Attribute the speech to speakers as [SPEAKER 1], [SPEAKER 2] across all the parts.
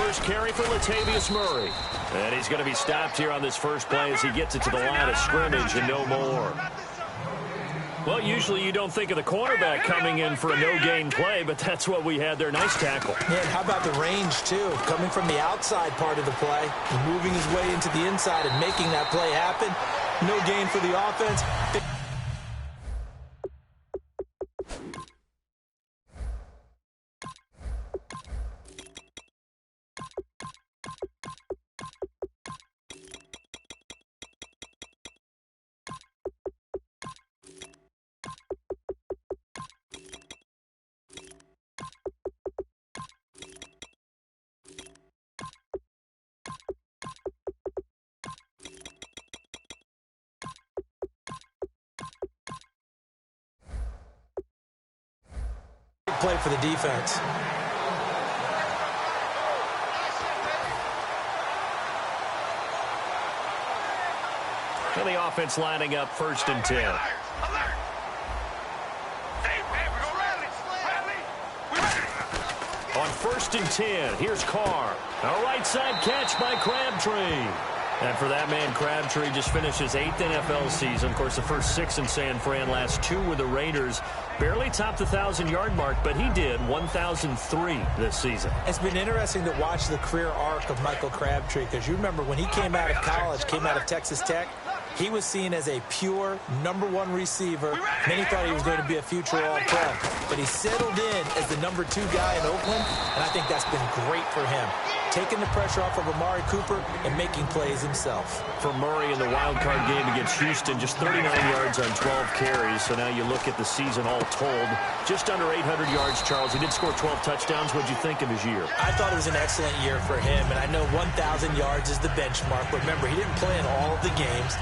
[SPEAKER 1] first carry for Latavius Murray. And he's going to be stopped here on this first play as he gets it to the line of scrimmage and no more. Well, usually you don't think of the cornerback coming in for a no-gain play, but that's what we had there. Nice tackle.
[SPEAKER 2] Yeah, and how about the range, too? Coming from the outside part of the play, moving his way into the inside and making that play happen. No gain for the offense. Play for the defense.
[SPEAKER 1] And the offense lining up 1st and 10. On 1st and 10, here's Carr. A right side catch by Crabtree. And for that man, Crabtree just finished his 8th NFL season. Of course, the first 6 in San Fran, last 2 with the Raiders. Barely topped the 1,000-yard mark, but he did 1,003 this season.
[SPEAKER 2] It's been interesting to watch the career arc of Michael Crabtree, because you remember when he came out of college, came out of Texas Tech, he was seen as a pure #1 receiver. Many thought he was going to be a future All-Pro. But he settled in as the #2 guy in Oakland, and I think that's been great for him. Taking the pressure off of Amari Cooper and making plays himself.
[SPEAKER 1] For Murray in the wild card game against Houston, just 39 yards on 12 carries. So now you look at the season all told, just under 800 yards, Charles. He did score 12 touchdowns. What'd you think of his year?
[SPEAKER 2] I thought it was an excellent year for him, and I know 1,000 yards is the benchmark. But remember, he didn't play in all of the games.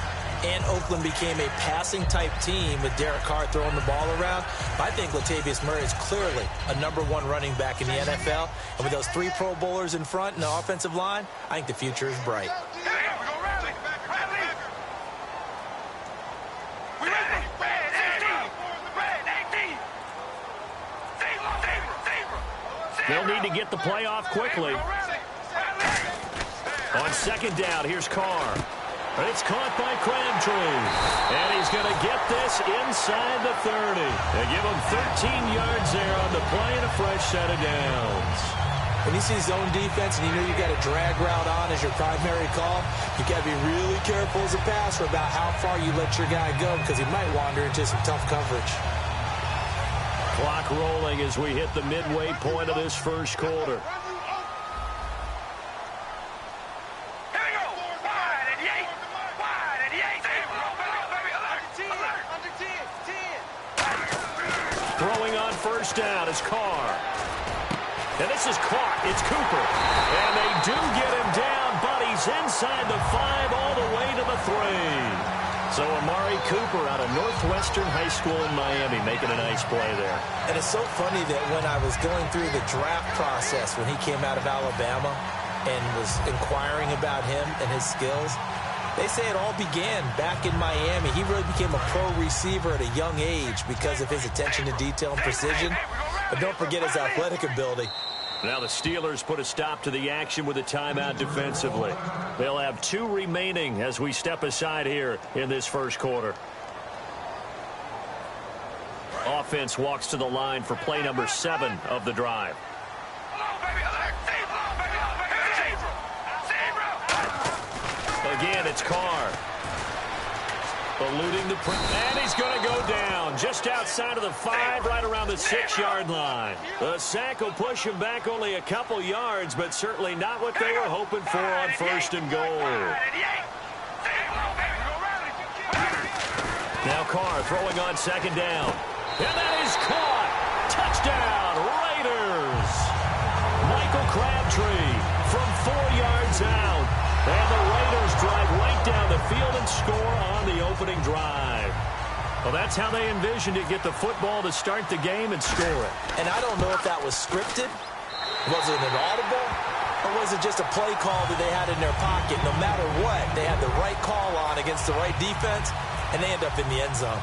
[SPEAKER 2] And Oakland became a passing-type team with Derek Carr throwing the ball around. I think Latavius Murray is clearly a #1 running back in the NFL. And with those 3 Pro Bowlers in front and the offensive line, I think the future is bright.
[SPEAKER 1] They'll need to get the play off quickly. On 2nd down, here's Carr. It's caught by Crabtree. And he's going to get this inside the 30. They give him 13 yards there on the play and a fresh set of downs.
[SPEAKER 2] When you see zone defense and you know you got a drag route on as your primary call, you got to be really careful as a passer about how far you let your guy go, because he might wander into some tough coverage.
[SPEAKER 1] Clock rolling as we hit the midway point of this first quarter. Throwing on 1st down is Carr. And this is caught. It's Cooper. And they do get him down, but he's inside the 5 all the way to the 3. So Amari Cooper out of Northwestern High School in Miami making a nice play there.
[SPEAKER 2] And it's so funny that when I was going through the draft process when he came out of Alabama and was inquiring about him and his skills, they say it all began back in Miami. He really became a pro receiver at a young age because of his attention to detail and precision. But don't forget his athletic ability.
[SPEAKER 1] Now the Steelers put a stop to the action with a timeout defensively. They'll have 2 remaining as we step aside here in this first quarter. Offense walks to the line for play number 7 of the drive. Again, it's Carr. Eluding the print. And he's going to go down just outside of the 5, right around the 6-yard line. The sack will push him back only a couple yards, but certainly not what they were hoping for on 1st and goal. Now Carr throwing on 2nd down. And that is caught. Touchdown, Raiders. Michael Crabtree from 4 yards out. And the Raiders drive right down the field and score on the opening drive. Well, that's how they envisioned it, get the football to start the game and score it.
[SPEAKER 2] And I don't know if that was scripted. Was it an audible? Or was it just a play call that they had in their pocket? No matter what, they had the right call on against the right defense, and they end up in the end zone.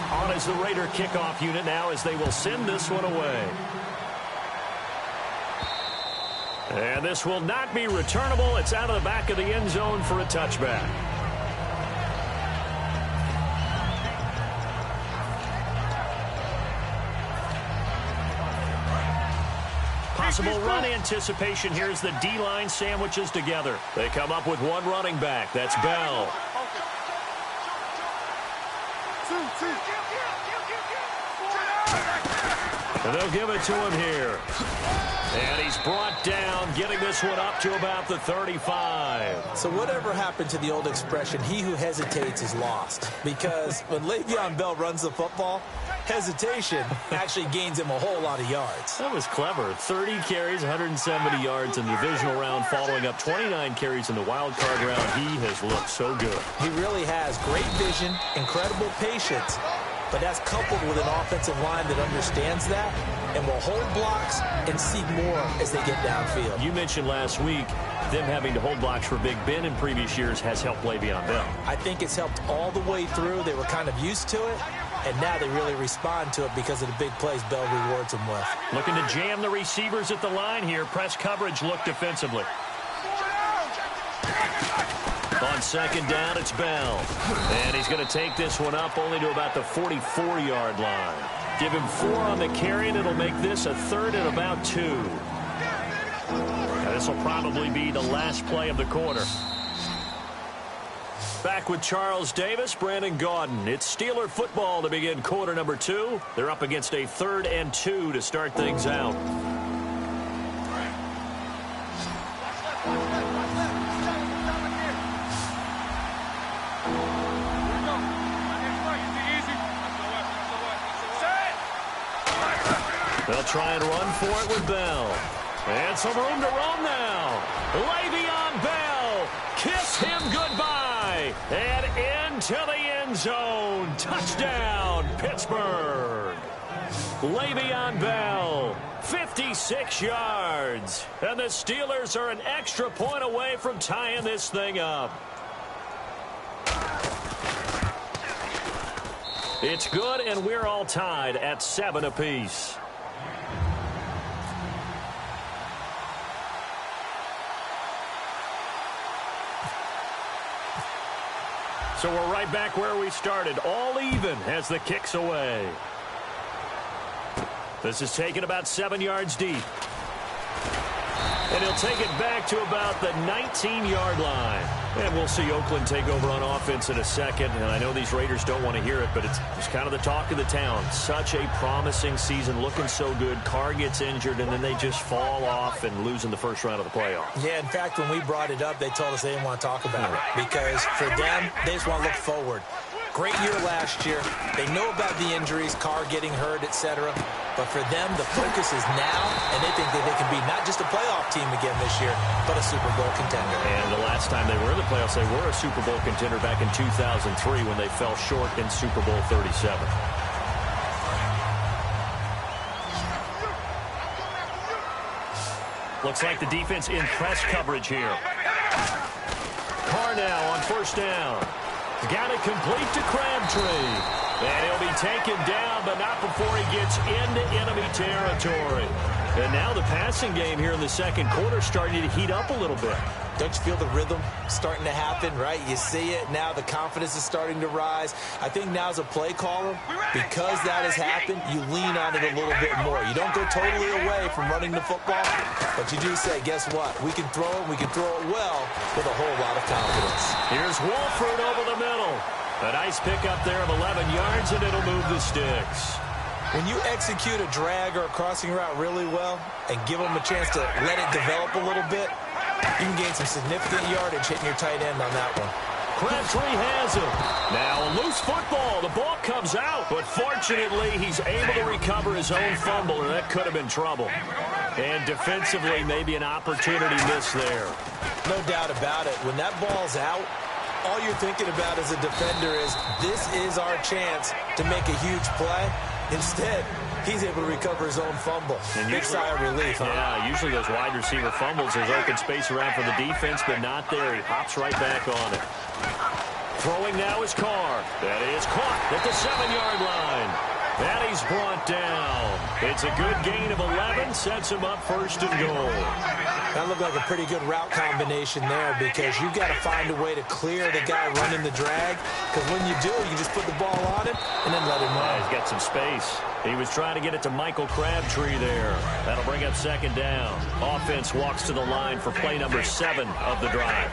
[SPEAKER 1] On is the Raider kickoff unit now as they will send this one away. And this will not be returnable. It's out of the back of the end zone for a touchback. Possible run anticipation. Here's the D-line sandwiches together. They come up with one running back. That's Bell. And they'll give it to him here. And he's brought down, getting this one up to about the 35.
[SPEAKER 2] So whatever happened to the old expression, he who hesitates is lost? Because when Le'Veon Bell runs the football, hesitation actually gains him a whole lot of yards.
[SPEAKER 1] That was clever. 30 carries, 170 yards in the divisional round, following up 29 carries in the wild card round. He has looked so good.
[SPEAKER 2] He really has. Great vision, incredible patience. But that's coupled with an offensive line that understands that and will hold blocks and seek more as they get downfield.
[SPEAKER 1] You mentioned last week them having to hold blocks for Big Ben in previous years has helped Le'Veon Bell.
[SPEAKER 2] I think it's helped all the way through. They were kind of used to it, and now they really respond to it because of the big plays Bell rewards them with.
[SPEAKER 1] Looking to jam the receivers at the line here. Press coverage, look defensively. On second down, it's Bell. And he's going to take this one up only to about the 44-yard line. Give him 4 on the carry, and it'll make this a 3rd and about 2. Now, this will probably be the last play of the quarter. Back with Charles Davis, Brandon Gaudin. It's Steeler football to begin quarter number 2. They're up against a 3rd and 2 to start things out. They'll try and run for it with Bell. And some room to roam now. Le'Veon Bell. Kiss him goodbye. And into the end zone. Touchdown, Pittsburgh. Le'Veon Bell, 56 yards. And the Steelers are an extra point away from tying this thing up. It's good, and we're all tied at 7 apiece. So we're right back where we started, all even as the kick's away. This is taken about 7 yards deep. And he'll take it back to about the 19-yard line. And we'll see Oakland take over on offense in a second. And I know these Raiders don't want to hear it, but it's kind of the talk of the town. Such a promising season, looking so good. Carr gets injured, and then they just fall off and lose in the first round of the playoffs.
[SPEAKER 2] Yeah, in fact, when we brought it up, they told us they didn't want to talk about it. Because for them, they just want to look forward. Great year last year. They know about the injuries, Carr getting hurt, etc. But for them, the focus is now, and they think that they can be not just a playoff team again this year, but a Super Bowl contender.
[SPEAKER 1] And the last time they were in the playoffs, they were a Super Bowl contender back in 2003 when they fell short in Super Bowl 37. Looks like the defense in press coverage here. Carr now on first down. Got it complete to Crabtree. And he'll be taken down, but not before he gets into enemy territory. And now the passing game here in the second quarter starting to heat up a little bit.
[SPEAKER 2] Don't you feel the rhythm starting to happen, right? You see it. Now the confidence is starting to rise. I think now as a play caller, because that has happened, you lean on it a little bit more. You don't go totally away from running the football, but you do say, guess what? We can throw it. We can throw it well with a whole lot of confidence.
[SPEAKER 1] Here's Wolford over the middle. A nice pickup there of 11 yards, and it'll move the sticks.
[SPEAKER 2] When you execute a drag or a crossing route really well and give them a chance to let it develop a little bit, you can gain some significant yardage hitting your tight end on that one.
[SPEAKER 1] Crabtree has it. Now a loose football. The ball comes out, but fortunately he's able to recover his own fumble, or that could have been trouble. And defensively, maybe an opportunity miss there.
[SPEAKER 2] No doubt about it. When that ball's out, all you're thinking about as a defender is, this is our chance to make a huge play. Instead, he's able to recover his own fumble. Big sigh of relief, huh?
[SPEAKER 1] Yeah, usually those wide receiver fumbles, there's open space around for the defense, but not there. He hops right back on it. Throwing now is Carr. That is caught at the 7-yard line. And he's brought down. It's a good gain of 11, sets him up first and goal.
[SPEAKER 2] That looked like a pretty good route combination there because you've got to find a way to clear the guy running the drag, because when you do, you just put the ball on him and then let him run.
[SPEAKER 1] He's got some space. He was trying to get it to Michael Crabtree there. That'll bring up second down. Offense walks to the line for play number 7 of the drive.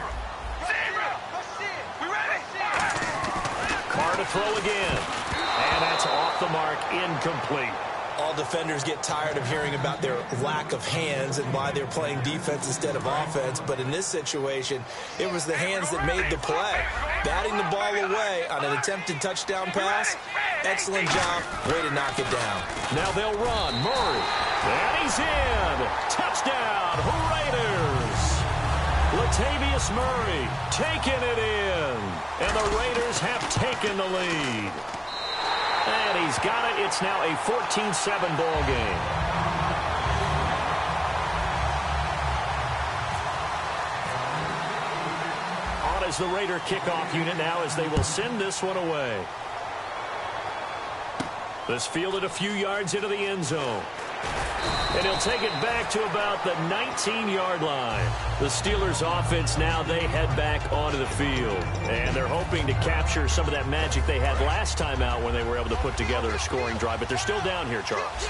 [SPEAKER 1] Carr to throw again. And that's off the mark, incomplete.
[SPEAKER 2] All defenders get tired of hearing about their lack of hands and why they're playing defense instead of offense. But in this situation, it was the hands that made the play. Batting the ball away on an attempted touchdown pass, excellent job. Way to knock it down.
[SPEAKER 1] Now they'll run. Murray. And he's in. Touchdown, Raiders. Latavius Murray taking it in. And the Raiders have taken the lead. And he's got it. It's now a 14-7 ball game. On is the Raider kickoff unit now as they will send this one away. This fielded a few yards into the end zone. And he'll take it back to about the 19-yard line. The Steelers offense now, they head back onto the field. And they're hoping to capture some of that magic they had last time out when they were able to put together a scoring drive. But they're still down here, Charles.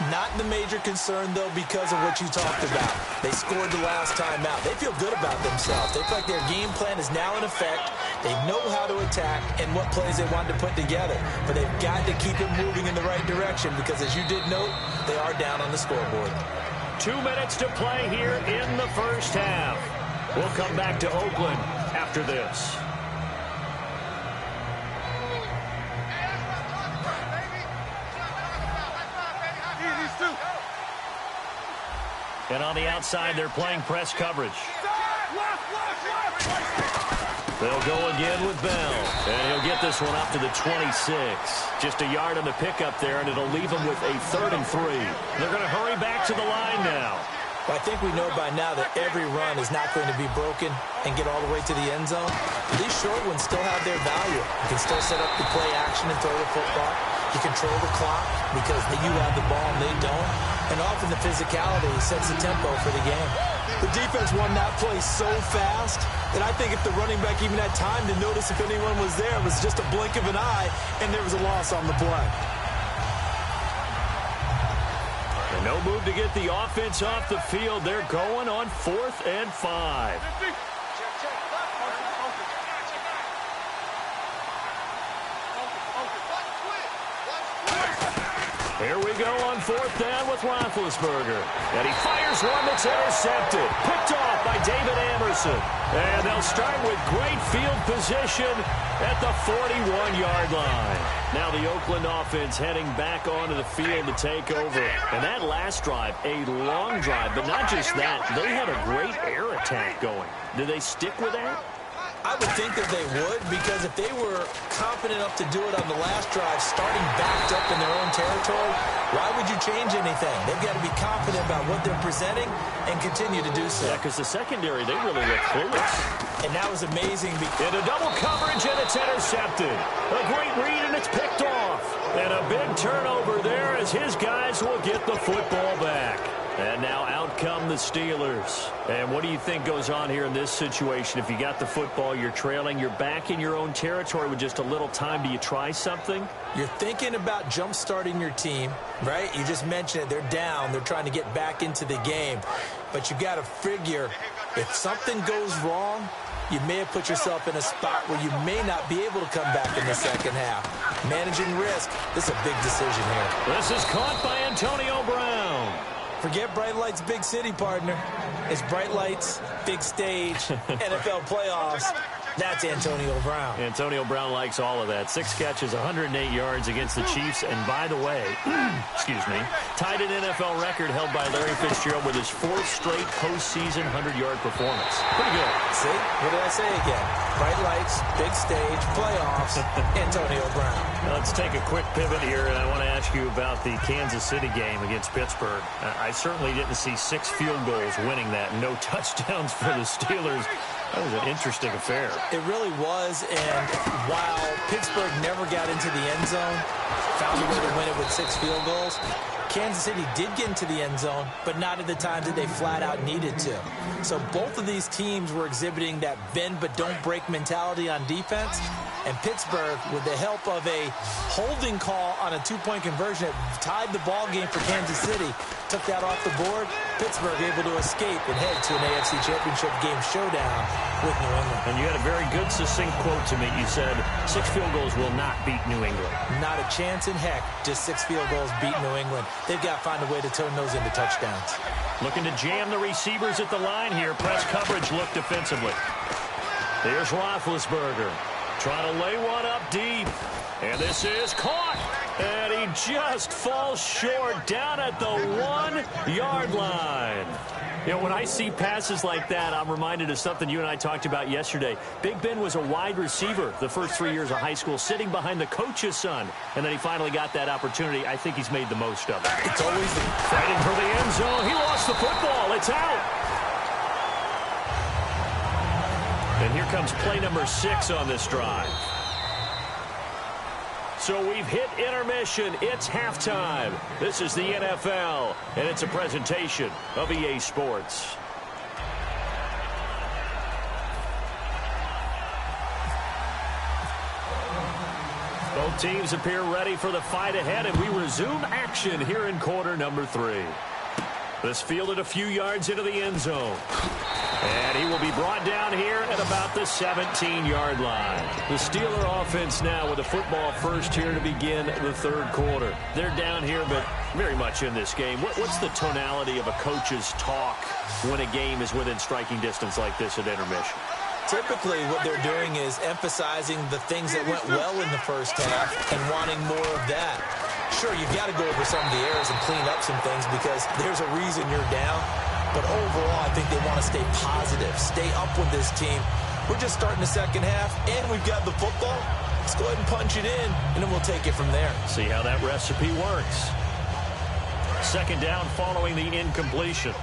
[SPEAKER 2] Not the major concern, though, because of what you talked about. They scored the last time out. They feel good about themselves. They feel like their game plan is now in effect. They know how to attack and what plays they want to put together. But they've got to keep it moving in the right direction because, as you did note, they are down on the scoreboard.
[SPEAKER 1] 2 minutes to play here in the first half. We'll come back to Oakland after this. And on the outside, they're playing press coverage. They'll go again with Bell. And he'll get this one up to the 26. Just a yard on the pickup there, and it'll leave them with a 3rd and 3. They're going to hurry back to the line now.
[SPEAKER 2] Well, I think we know by now that every run is not going to be broken and get all the way to the end zone. These short ones still have their value. You can still set up the play action and throw the football. You control the clock because you have the ball and they don't. And often the physicality sets the tempo for the game. The defense won that play so fast that I think if the running back even had time to notice if anyone was there, it was just a blink of an eye, and there was a loss on the play.
[SPEAKER 1] And no move to get the offense off the field. They're going on 4th and 5. Here we go on 4th down with Roethlisberger. And he fires one that's intercepted. Picked off by David Amerson. And they'll start with great field position at the 41-yard line. Now the Oakland offense heading back onto the field to take over. And that last drive, a long drive, but not just that. They had a great air attack going. Did they stick with that?
[SPEAKER 2] I would think that they would, because if they were confident enough to do it on the last drive, starting backed up in their own territory, why would you change anything? They've got to be confident about what they're presenting and continue to do so.
[SPEAKER 1] Yeah, because the secondary, they really look clueless.
[SPEAKER 2] And that was amazing.
[SPEAKER 1] Into double coverage, and it's intercepted. A great read, and it's picked off. And a big turnover there as his guys will get the football back. And now out come the Steelers. And what do you think goes on here in this situation? If you got the football, you're trailing, you're back in your own territory with just a little time. Do you try something?
[SPEAKER 2] You're thinking about jump-starting your team, right? You just mentioned it. They're down. They're trying to get back into the game. But you got to figure if something goes wrong, you may have put yourself in a spot where you may not be able to come back in the second half. Managing risk, this is a big decision here.
[SPEAKER 1] This is caught by Antonio Brown.
[SPEAKER 2] Forget bright lights, big city, partner. It's bright lights, big stage, NFL playoffs. That's Antonio Brown.
[SPEAKER 1] Antonio Brown likes all of that. 6 catches, 108 yards against the Chiefs. And by the way, excuse me, tied an NFL record held by Larry Fitzgerald with his 4th straight postseason 100-yard performance. Pretty good.
[SPEAKER 2] See? What did I say again? Bright lights, big stage, playoffs, Antonio Brown.
[SPEAKER 1] Now let's take a quick pivot here, and I want to ask you about the Kansas City game against Pittsburgh. I certainly didn't see 6 field goals winning that. No touchdowns for the Steelers. That was an interesting affair.
[SPEAKER 2] It really was, and while Pittsburgh never got into the end zone, found a way to win it with 6 field goals, Kansas City did get into the end zone, but not at the times that they flat out needed to. So both of these teams were exhibiting that bend but don't break mentality on defense. And Pittsburgh, with the help of a holding call on a 2-point conversion that tied the ball game for Kansas City, took that off the board. Pittsburgh able to escape and head to an AFC Championship game showdown with New England.
[SPEAKER 1] And you had a very good, succinct quote to me. You said 6 field goals will not beat New England.
[SPEAKER 2] Not a chance in heck. Just 6 field goals beat New England. They've got to find a way to turn those into touchdowns.
[SPEAKER 1] Looking to jam the receivers at the line here. Press coverage look defensively. Here's Roethlisberger. Trying to lay one up deep. And this is caught. And he just falls short down at the 1-yard line. You know, when I see passes like that, I'm reminded of something you and I talked about yesterday. Big Ben was a wide receiver the first 3 years of high school, sitting behind the coach's son. And then he finally got that opportunity. I think he's made the most of it.
[SPEAKER 2] It's always
[SPEAKER 1] fighting for the end zone. He lost the football. It's out. And here comes play number 6 on this drive. So we've hit intermission. It's halftime. This is the NFL, and it's a presentation of EA Sports. Both teams appear ready for the fight ahead, and we resume action here in quarter number 3. This fielded a few yards into the end zone. And he will be brought down here at about the 17-yard line. The Steeler offense now with the football first here to begin the third quarter. They're down here, but very much in this game. What's the tonality of a coach's talk when a game is within striking distance like this at intermission?
[SPEAKER 2] Typically, what they're doing is emphasizing the things that went well in the first half and wanting more of that. Sure, you've got to go over some of the errors and clean up some things because there's a reason you're down. But overall, I think they want to stay positive, stay up with this team. We're just starting the second half, and we've got the football. Let's go ahead and punch it in, and then we'll take it from there.
[SPEAKER 1] See how that recipe works. Second down following the incompletion.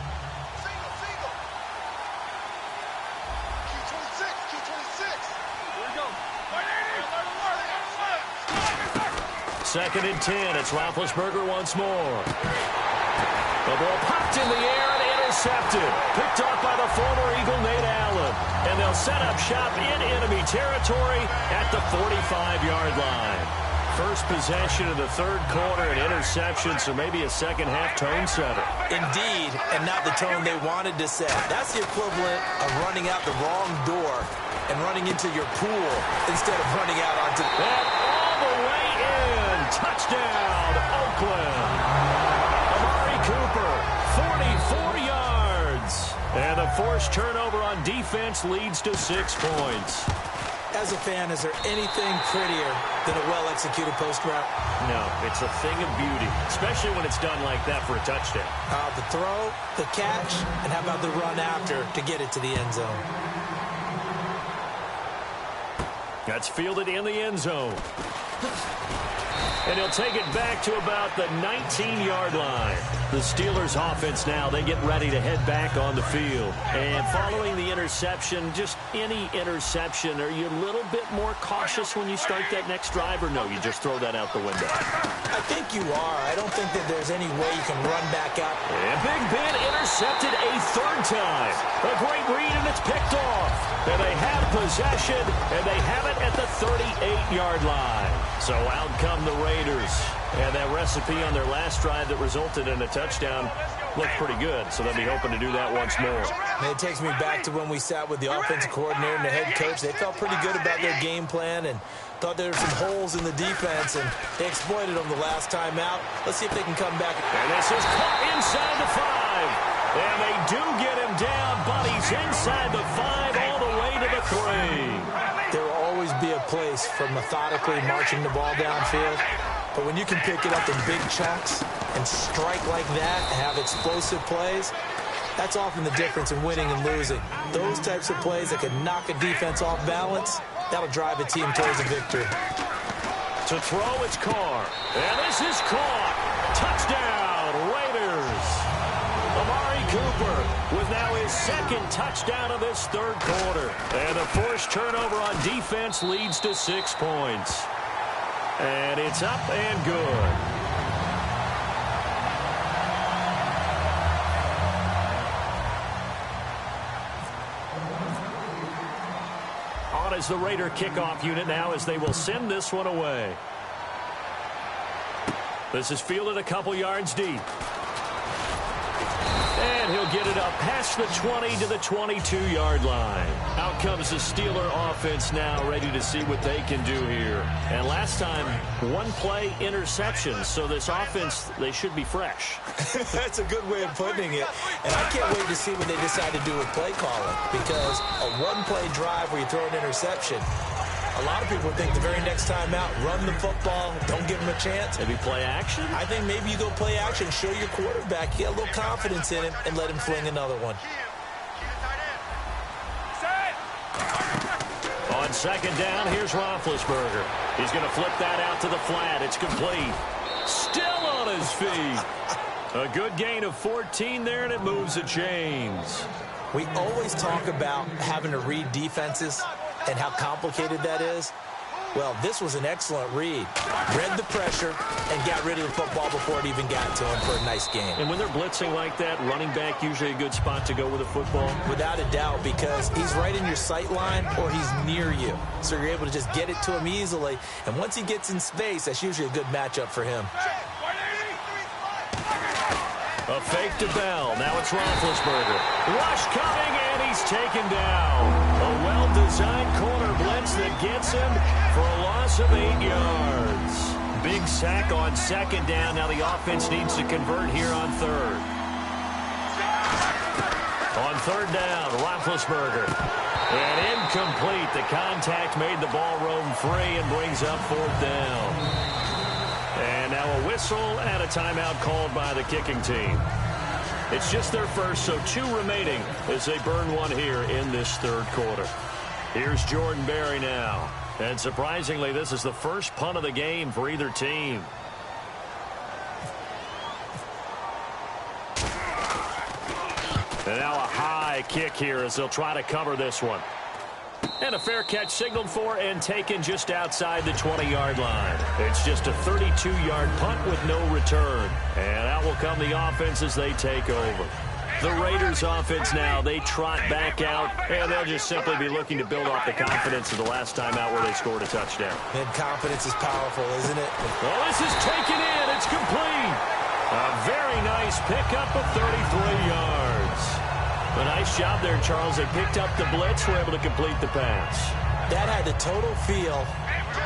[SPEAKER 1] Second and 10. It's Roethlisberger once more. The ball popped in the air and intercepted. Picked off by the former Eagle, Nate Allen. And they'll set up shop in enemy territory at the 45-yard line. First possession of the third quarter, an interception, so maybe a second-half tone setter.
[SPEAKER 2] Indeed, and not the tone they wanted to set. That's the equivalent of running out the wrong door and running into your pool instead of running out onto the...
[SPEAKER 1] And all the way in. Touchdown, Oakland. Amari Cooper, 44 yards. And the forced turnover on defense leads to 6 points.
[SPEAKER 2] As a fan, is there anything prettier than a well-executed post route?
[SPEAKER 1] No, it's a thing of beauty, especially when it's done like that for a touchdown.
[SPEAKER 2] The throw, the catch, and how about the run after to get it to the end zone?
[SPEAKER 1] That's fielded in the end zone. And he'll take it back to about the 19-yard line. The Steelers offense now, they get ready to head back on the field. And following the interception, just any interception, are you a little bit more cautious when you start that next drive, or no, you just throw that out the window?
[SPEAKER 2] I think you are. I don't think that there's any way you can run back out.
[SPEAKER 1] And Big Ben intercepted a third time. A great read, and it's picked off. And they have possession, and they have it at the 38-yard line. So out come the Raiders. And that recipe on their last drive that resulted in a touchdown looked pretty good. So they'll be hoping to do that once more.
[SPEAKER 2] And it takes me back to when we sat with the offensive coordinator and the head coach. They felt pretty good about their game plan and thought there were some holes in the defense, and they exploited them the last time out. Let's see if they can come back.
[SPEAKER 1] And this is caught inside the 5. And they do get him down, but he's inside the 5 all the way to the 3.
[SPEAKER 2] There will always be a place for methodically marching the ball downfield. But when you can pick it up in big chunks and strike like that and have explosive plays, that's often the difference in winning and losing. Those types of plays that can knock a defense off balance, that'll drive a team towards a victory.
[SPEAKER 1] To throw, it's Carr. And this is caught. Touchdown, Raiders. Amari Cooper with now his second touchdown of this third quarter. And the forced turnover on defense leads to 6 points. And it's up and good. On is the Raider kickoff unit now as they will send this one away. This is fielded a couple yards deep. And he'll get it up past the 20 to the 22-yard line. Out comes the Steeler offense now, ready to see what they can do here. And last time, one play interception. So this offense, they should be fresh.
[SPEAKER 2] That's a good way of putting it. And I can't wait to see what they decide to do with play calling. Because a one-play drive where you throw an interception, a lot of people think the very next time out, run the football, don't give him a chance.
[SPEAKER 1] Maybe play action?
[SPEAKER 2] I think maybe you go play action, show your quarterback, get a little confidence in him, and let him fling another one.
[SPEAKER 1] On second down, here's Roethlisberger. He's going to flip that out to the flat. It's complete. Still on his feet. A good gain of 14 there, and it moves the chains.
[SPEAKER 2] We always talk about having to read defenses and how complicated that is. Well, this was an excellent read. Read the pressure and got rid of the football before it even got to him for a nice game.
[SPEAKER 1] And when they're blitzing like that, running back usually a good spot to go with a football?
[SPEAKER 2] Without a doubt, because he's right in your sight line or he's near you. So you're able to just get it to him easily. And once he gets in space, that's usually a good matchup for him.
[SPEAKER 1] A fake to Bell. Now it's Roethlisberger. Rush coming, and he's taken down. A well-designed corner blitz that gets him for a loss of 8 yards. Big sack on second down. Now the offense needs to convert here on third. On third down, Roethlisberger. And incomplete. The contact made the ball roam free and brings up fourth down. And now a whistle and a timeout called by the kicking team. It's just their first, so 2 remaining as they burn one here in this third quarter. Here's Jordan Berry now. And surprisingly, this is the first punt of the game for either team. And now a high kick here as they'll try to cover this one. And a fair catch signaled for and taken just outside the 20-yard line. It's just a 32-yard punt with no return. And out will come the offense as they take over. The Raiders offense now, they trot back out, and they'll just simply be looking to build off the confidence of the last time out where they scored a touchdown.
[SPEAKER 2] And confidence is powerful, isn't it?
[SPEAKER 1] Well, this is taken in. It's complete. A very nice pickup of 33 yards. A nice job there, Charles. They picked up the blitz, were able to complete the pass.
[SPEAKER 2] That had the total feel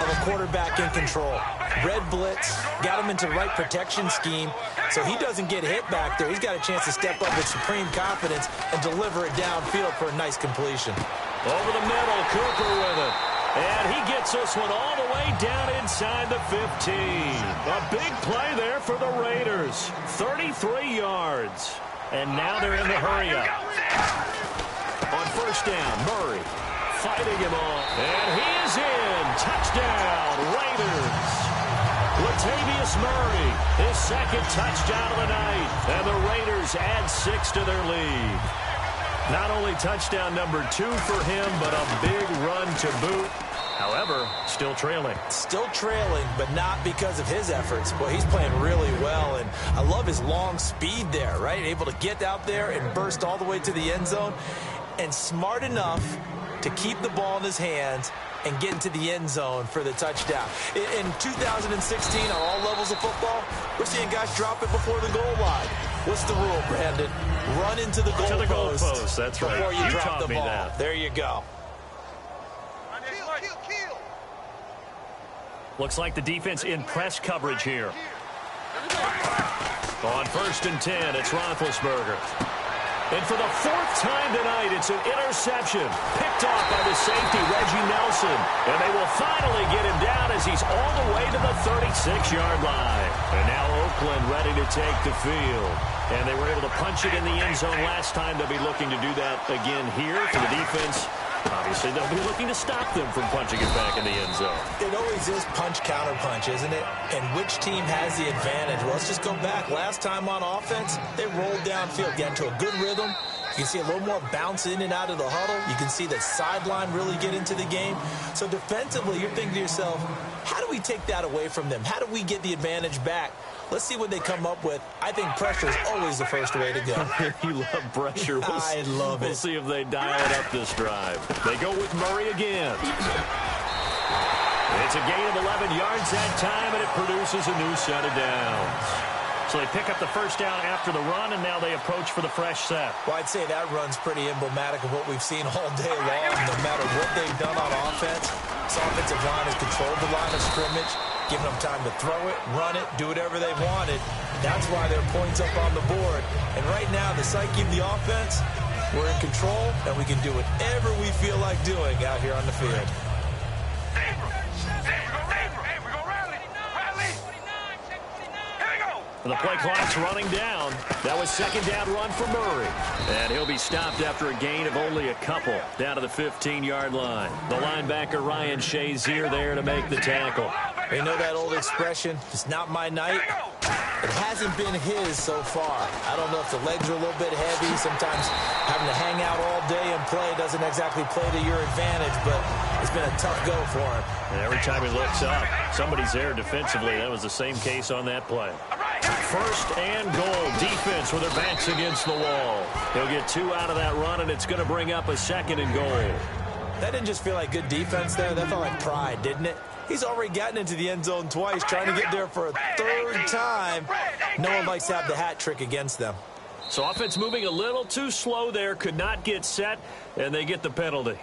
[SPEAKER 2] of a quarterback in control. Red blitz, got him into the right protection scheme, so he doesn't get hit back there. He's got a chance to step up with supreme confidence and deliver it downfield for a nice completion.
[SPEAKER 1] Over the middle, Cooper with it. And he gets this one all the way down inside the 15. A big play there for the Raiders. 33 yards. And now they're in the hurry-up. On first down, Murray fighting him off. And he is in. Touchdown, Raiders. Latavius Murray, his second touchdown of the night. And the Raiders add 6 to their lead. Not only touchdown number 2 for him, but a big run to boot. However, still trailing.
[SPEAKER 2] Still trailing, but not because of his efforts. Well, he's playing really well, and I love his long speed there, right? Able to get out there and burst all the way to the end zone, and smart enough to keep the ball in his hands and get into the end zone for the touchdown. In 2016, on all levels of football, we're seeing guys drop it before the goal line. What's the rule, Brandon? Run into the goalpost.
[SPEAKER 1] That's right.
[SPEAKER 2] Before you drop the ball.
[SPEAKER 1] That.
[SPEAKER 2] There you go.
[SPEAKER 1] Looks like the defense in press coverage here. On first and 10, it's Roethlisberger. And for the 4th time tonight, it's an interception. Picked off by the safety, Reggie Nelson. And they will finally get him down as he's all the way to the 36-yard line. And now Oakland ready to take the field. And they were able to punch it in the end zone last time. They'll be looking to do that again here for the defense Obviously, they'll be looking to stop them from punching it back in the end zone.
[SPEAKER 2] It always is punch-counter-punch, isn't it? And which team has the advantage? Well, let's just go back. Last time on offense, they rolled downfield, got into a good rhythm. You can see a little more bounce in and out of the huddle. You can see the sideline really get into the game. So defensively, you're thinking to yourself, how do we take that away from them? How do we get the advantage back? Let's see what they come up with. I think pressure is always the first way to go.
[SPEAKER 1] You love pressure.
[SPEAKER 2] I love it.
[SPEAKER 1] We'll see if they dial it up this drive. They go with Murray again. It's a gain of 11 yards that time, and it produces a new set of downs. So they pick up the first down after the run, and now they approach for the fresh set.
[SPEAKER 2] Well, I'd say that run's pretty emblematic of what we've seen all day long. No matter what they've done on offense, this offensive line has controlled the line of scrimmage, giving them time to throw it, run it, do whatever they wanted. That's why their points up on the board. And right now, the psyche of the offense, we're in control, and we can do whatever we feel like doing out here on the field.
[SPEAKER 1] The play clock's running down. That was second down run for Murray. And he'll be stopped after a gain of only a couple down to the 15-yard line. The linebacker, Ryan Shazier, there to make the tackle.
[SPEAKER 2] You know that old expression, it's not my night? It hasn't been his so far. I don't know if the legs are a little bit heavy. Sometimes having to hang out all day and play doesn't exactly play to your advantage, but it's been a tough go for him.
[SPEAKER 1] And every time he looks up, somebody's there defensively. That was the same case on that play. First and goal. Defense with their backs against the wall. He'll get 2 out of that run, and it's going to bring up a second and goal.
[SPEAKER 2] That didn't just feel like good defense there. That felt like pride, didn't it? He's already gotten into the end zone twice, trying to get there for a third time. No one likes to have the hat trick against them.
[SPEAKER 1] So offense moving a little too slow there, could not get set, and they get the penalty.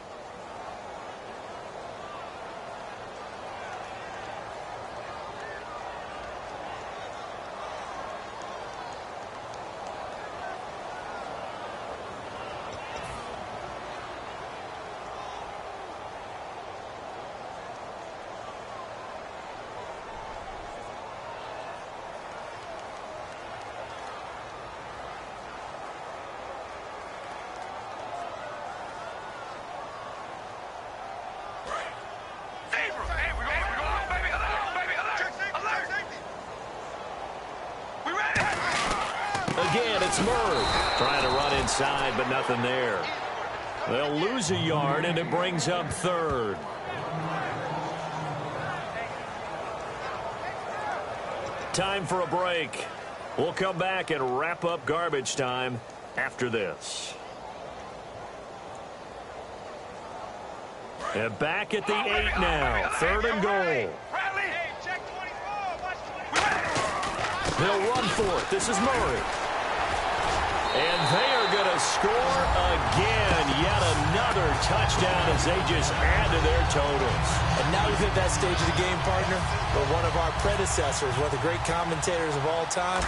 [SPEAKER 1] Again, it's Murray trying to run inside, but nothing there. They'll lose a yard, and it brings up third. Time for a break. We'll come back and wrap up garbage time after this. And back at the 8 now. Third and goal. They'll run for it. This is Murray. And they are going to score again. Yet another touchdown as they just add to their totals.
[SPEAKER 2] And now we've hit that stage of the game, partner, where one of our predecessors, one of the great commentators of all time,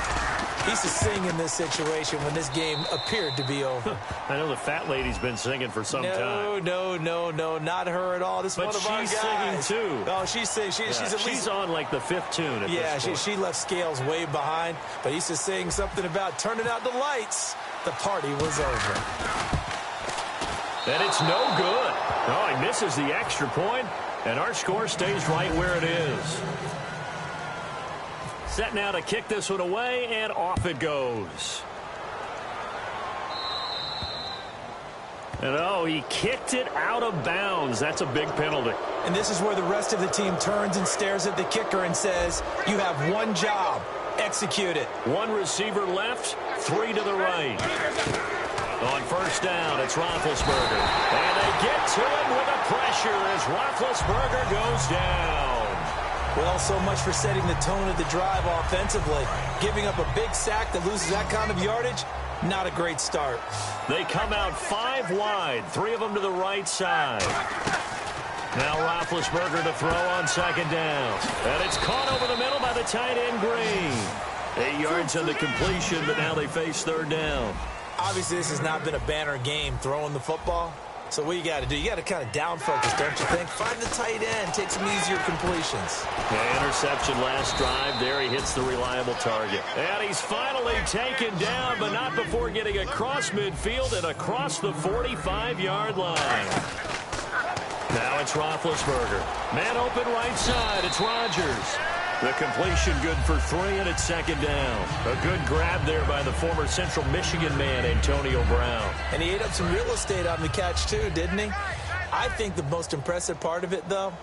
[SPEAKER 2] he used to sing in this situation when this game appeared to be over.
[SPEAKER 1] I know the fat lady's been singing for some time.
[SPEAKER 2] No, not her at all. This is one of our guys.
[SPEAKER 1] But she's singing, too.
[SPEAKER 2] Oh, she's singing. She's
[SPEAKER 1] on, like, the 5th tune at this point.
[SPEAKER 2] She left Scales way behind, but he used to sing something about turning out the lights. The party was over.
[SPEAKER 1] And it's no good. Oh, he misses the extra point, and our score stays right where it is. Set now to kick this one away, and off it goes. And oh, he kicked it out of bounds. That's a big penalty.
[SPEAKER 2] And this is where the rest of the team turns and stares at the kicker and says, you have one job. Execute it.
[SPEAKER 1] One receiver left, 3 to the right. On first down, it's Roethlisberger. And they get to him with a pressure as Roethlisberger goes down.
[SPEAKER 2] Well, so much for setting the tone of the drive offensively. Giving up a big sack that loses that kind of yardage, not a great start.
[SPEAKER 1] They come out 5 wide, 3 of them to the right side. Now Roethlisberger to throw on second down. And it's caught over the middle by the tight end Green. 8 yards on the completion, but now they face third down.
[SPEAKER 2] Obviously, this has not been a banner game throwing the football. So what you got to do, you got to kind of down focus, don't you think? Find the tight end, take some easier completions.
[SPEAKER 1] Yeah, interception last drive. There he hits the reliable target. And he's finally taken down, but not before getting across midfield and across the 45-yard line. Now it's Roethlisberger. Man open right side. It's Rodgers. The completion good for 3, and it's second down. A good grab there by the former Central Michigan man, Antonio Brown.
[SPEAKER 2] And he ate up some real estate on the catch, too, didn't he? I think the most impressive part of it, though,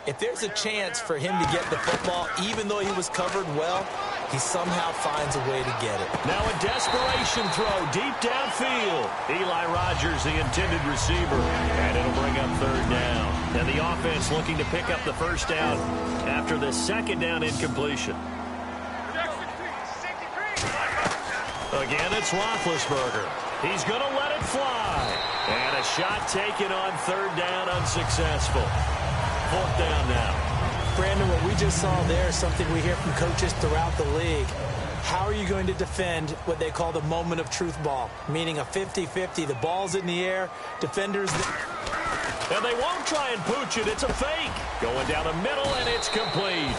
[SPEAKER 2] if there's a chance for him to get the football, even though he was covered well, he somehow finds a way to get it.
[SPEAKER 1] Now a desperation throw deep downfield. Eli Rogers, the intended receiver, and it'll bring up third down. And the offense looking to pick up the first down after the second down incompletion. Again, it's Roethlisberger. He's going to let it fly. And a shot taken on third down, unsuccessful. Fourth down now.
[SPEAKER 2] Brandon, what we just saw there is something we hear from coaches throughout the league. How are you going to defend what they call the moment of truth ball, meaning a 50-50? The ball's in the air, defenders...
[SPEAKER 1] And they won't try and pooch it. It's a fake. Going down the middle, and it's complete.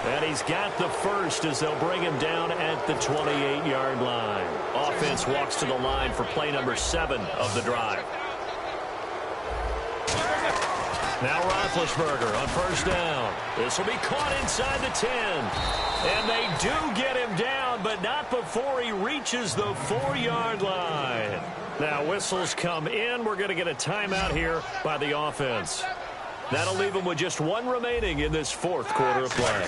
[SPEAKER 1] And he's got the first as they'll bring him down at the 28-yard line. Offense walks to the line for play number 7 of the drive. Now Roethlisberger on first down. This will be caught inside the 10. And they do get him down, but not before he reaches the 4-yard line. Now whistles come in. We're going to get a timeout here by the offense. That'll leave them with just 1 remaining in this fourth quarter of play.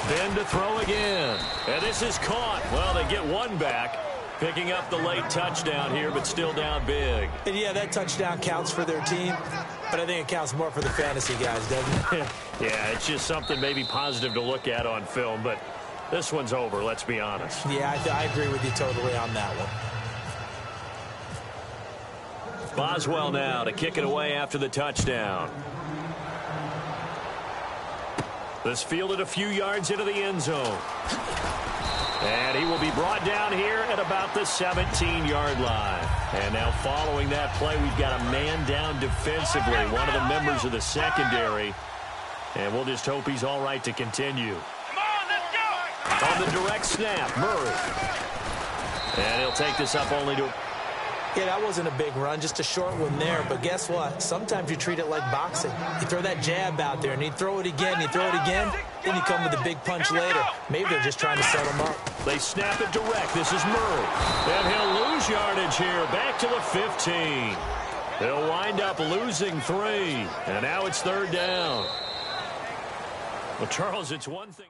[SPEAKER 1] Ben to throw again. And this is caught. Well, they get 1 back. Picking up the late touchdown here, but still down big.
[SPEAKER 2] And yeah, that touchdown counts for their team, but I think it counts more for the fantasy guys, doesn't it?
[SPEAKER 1] Yeah, it's just something maybe positive to look at on film, but this one's over, let's be honest.
[SPEAKER 2] Yeah, I agree with you totally on that one.
[SPEAKER 1] Boswell now to kick it away after the touchdown. This fielded a few yards into the end zone. And he will be brought down here at about the 17-yard line. And now following that play, we've got a man down defensively, one of the members of the secondary. And we'll just hope he's all right to continue.
[SPEAKER 3] Come on, let's go!
[SPEAKER 1] On the direct snap, Murray. And he'll take this up only to...
[SPEAKER 2] Yeah, that wasn't a big run, just a short one there. But guess what? Sometimes you treat it like boxing. You throw that jab out there, and you throw it again, you throw it again, then you come with a big punch later. Maybe they're just trying to set him up.
[SPEAKER 1] They snap it direct. This is Murray. And he'll lose yardage here, back to the 15. They'll wind up losing 3. And now it's third down. Well, Charles, it's one thing.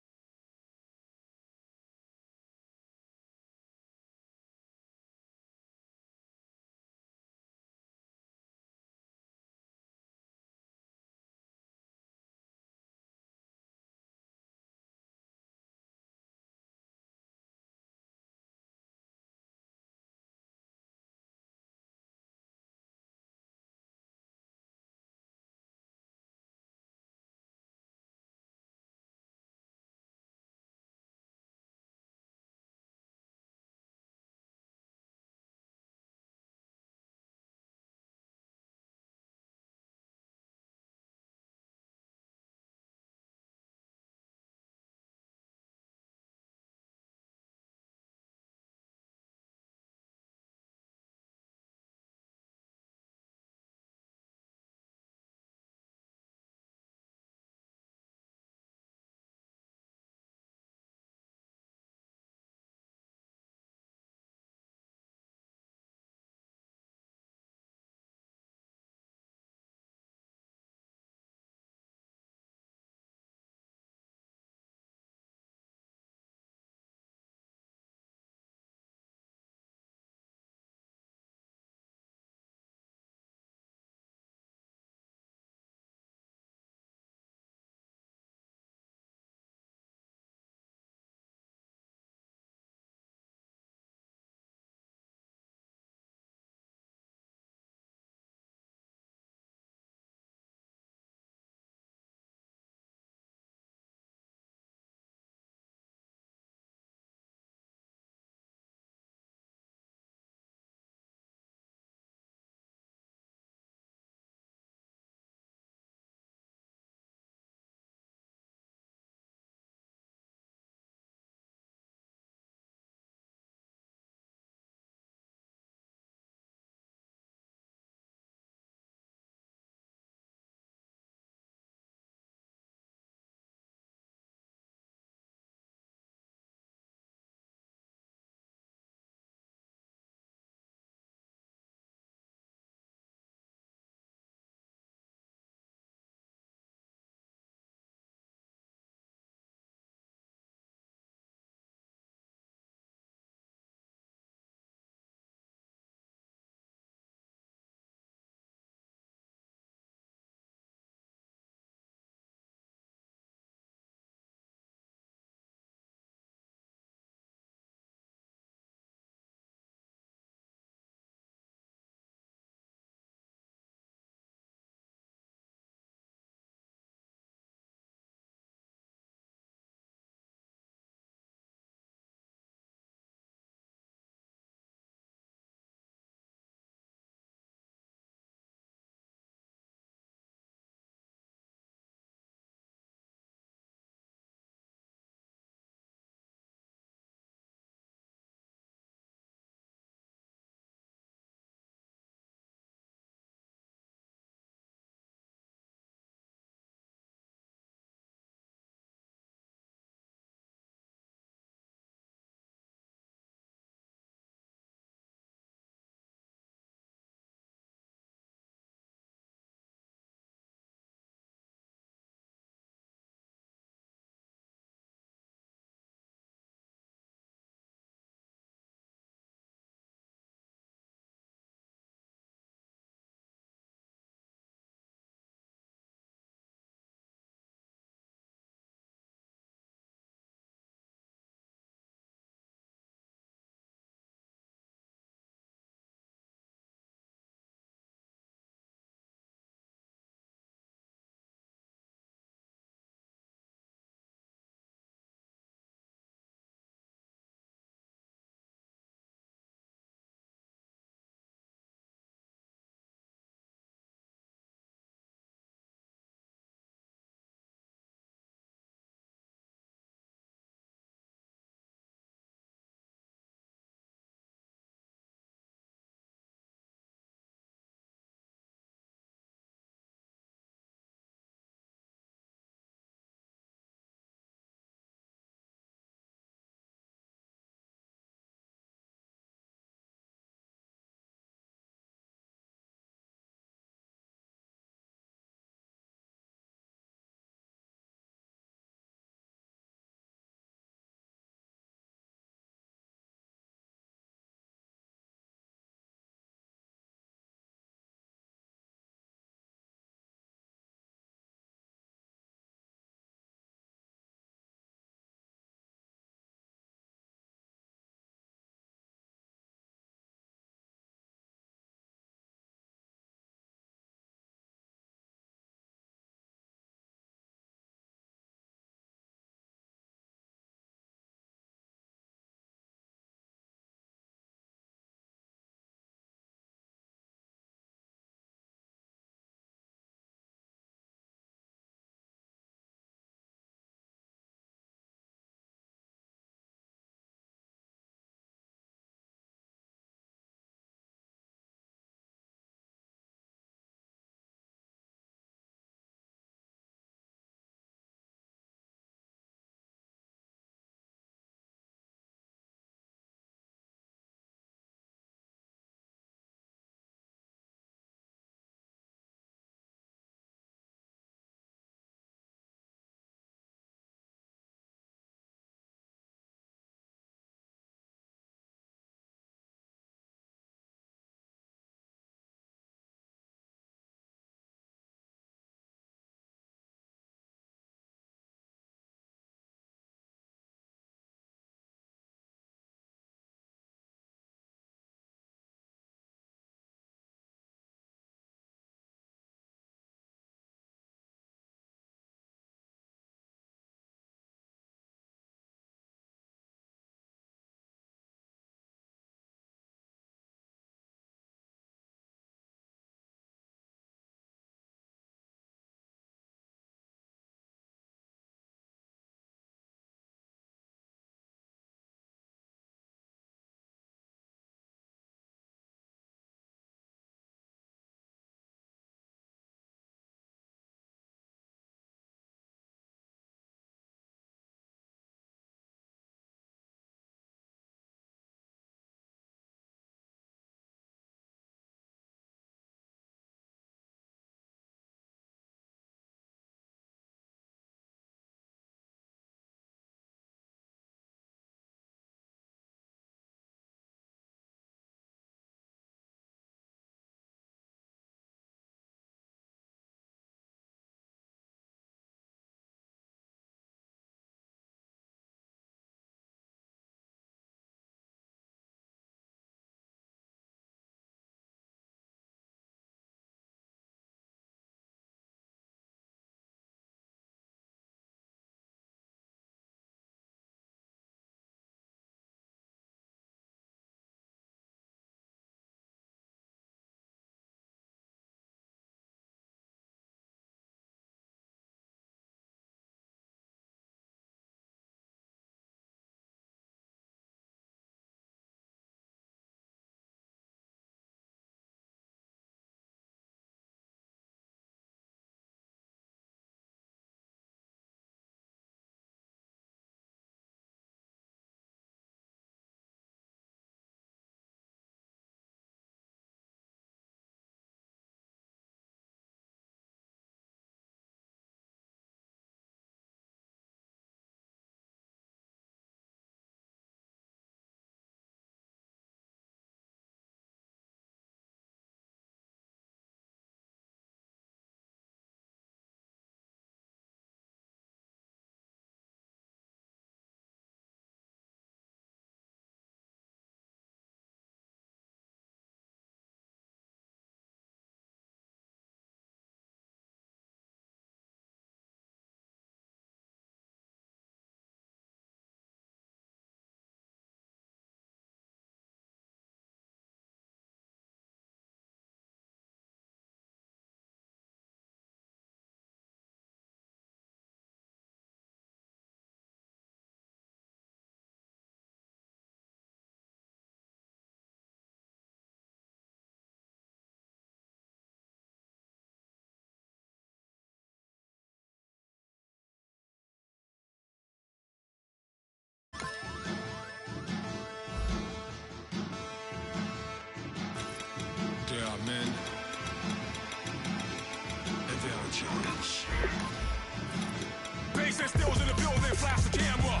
[SPEAKER 4] Bass and stills in the building, flash the camera.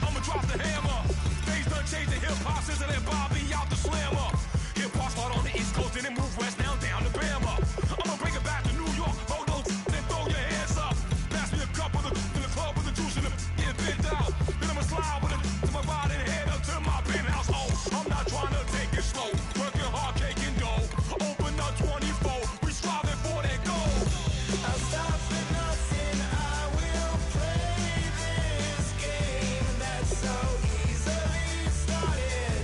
[SPEAKER 4] I'ma drop the hammer. Things done changed the hip-hop, scissor and Bobby out the slammer. Hip-hop start on the East Coast and then move west, now down to Bama. I'ma bring it back to New York, hold those and throw your hands up. Pass me a cup of the in the club with the juice in the get bent out. Then I'ma slide with it to my body and head up to my penthouse. Oh, I'm not trying to take it slow, working hard, cake and dough. Open up 24, we striving for that goal. I'll stop for nothing, I will play this game that's so easily started,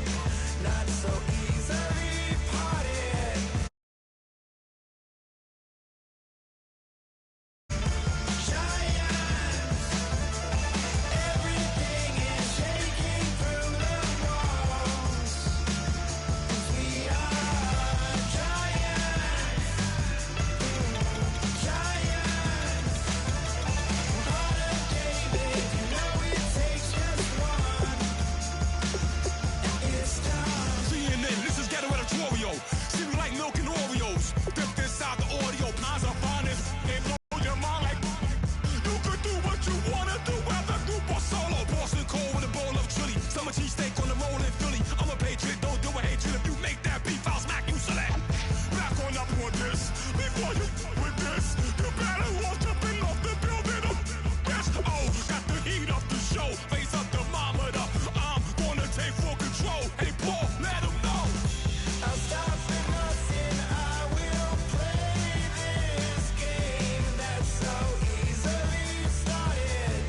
[SPEAKER 4] not so easily parted. Giants, everything is shaking through the walls, 'cause we are giants, giants. Heart of David, you know it takes just one, and it's time. CNN, this is Ghetto Editorial. See me like milk and Oreos, dipped inside the audio. Minds are finest, they blow your mind like you could do what you wanna do, whether group or solo. Boston cold with a bowl of chili, summer cheesesteak on the roll in Philly. I'm a patriot, don't do a hatred. If you make that beef, I'll smack you select. Back on up on this, before you with this, you better walk up and off the building up. Yes, oh, got the heat up the show, face up the thermometer. I'm gonna take full control. Hey, Paul, let him know. I'll stop for nothing, I will play this game that's so easily started,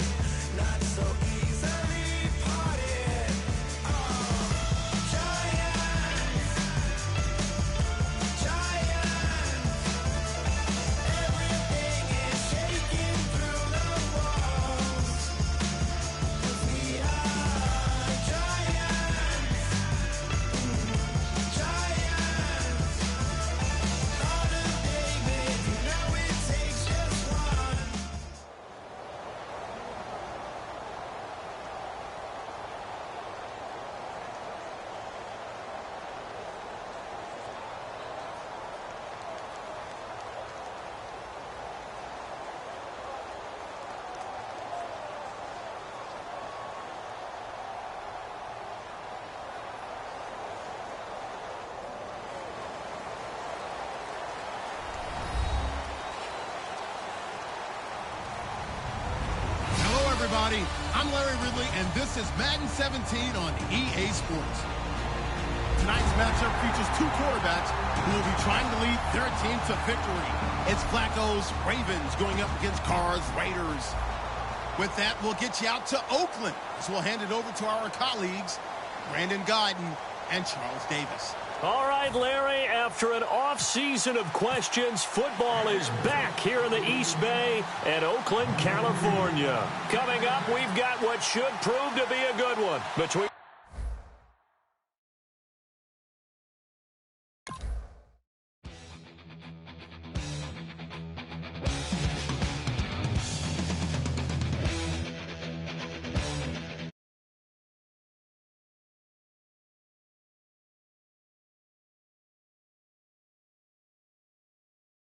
[SPEAKER 4] not so easily parted. Giants, giants, everything is shaking through the walls, 'cause we are giants, giants. Heart of David, you know it takes just one.
[SPEAKER 5] Hello, everybody. I'm Larry Ridley, and this is Madden 17 on EA Sports. Tonight's matchup features two quarterbacks who will be trying to lead their team to victory. It's Flacco's Ravens going up against Carr's Raiders. With that, we'll get you out to Oakland, so we'll hand it over to our colleagues, Brandon Guyton and Charles Davis.
[SPEAKER 1] All right, Larry, after an off-season of questions, football is back here in the East Bay at Oakland, California. Coming up, we've got what should prove to be a good one between